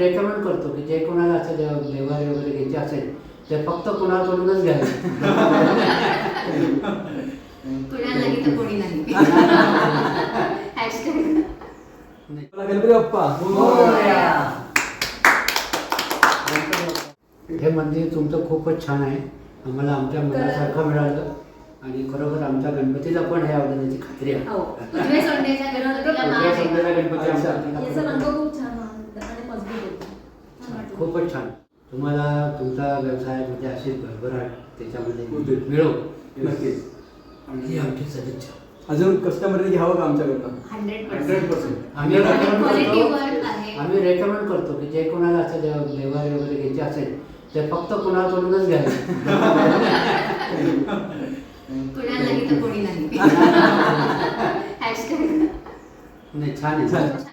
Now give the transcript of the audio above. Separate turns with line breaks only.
Recommend करतो की जे कोणाला असं देवारे वगैरे घ्यायचे असेल ते फक्त कोणाकडूनच घ्यावे.
कुणाला नाही तर कोणी नाही. हॅशटॅग
गणपती बाप्पा
हे मंदिर तुमचं खूपच छान आहे. आम्हाला आमच्या मनासारखं मिळालं आणि खरोखर आमच्या गणपतीला पण हे आवडेल याची खात्री आहे.
उजव्या सोंडेचा गणपतीला मान
उजव्या
आहे.
सोंडेचा गणपती
अच्छा.
याचा
आमच्या
रंग खूप छान आणि मजबूत होतो. छान वाटलं.
खूपच छान. तुम्हाला तुमचा व्यवसायामध्ये अशीच भरभराट त्याच्यामध्ये
होते.
मिळो
नक्कीच.
ही आमची सदिच्छा.
अजून कस्टमरने घ्यावं का आमच्याकडनं?
100%.
आम्ही रेकमेंड
क्वालिटी
करतो
वर्क आहे.
आम्ही रेकमेंड करतो की जे कोणाला असं देवारे वगैरे घ्यायचे असेल ते फक्त कोणाकडूनच घ्यावे.
कुणाला नाही तर कोणी नाही. हॅशटॅग
नाही छान आहे.
छान.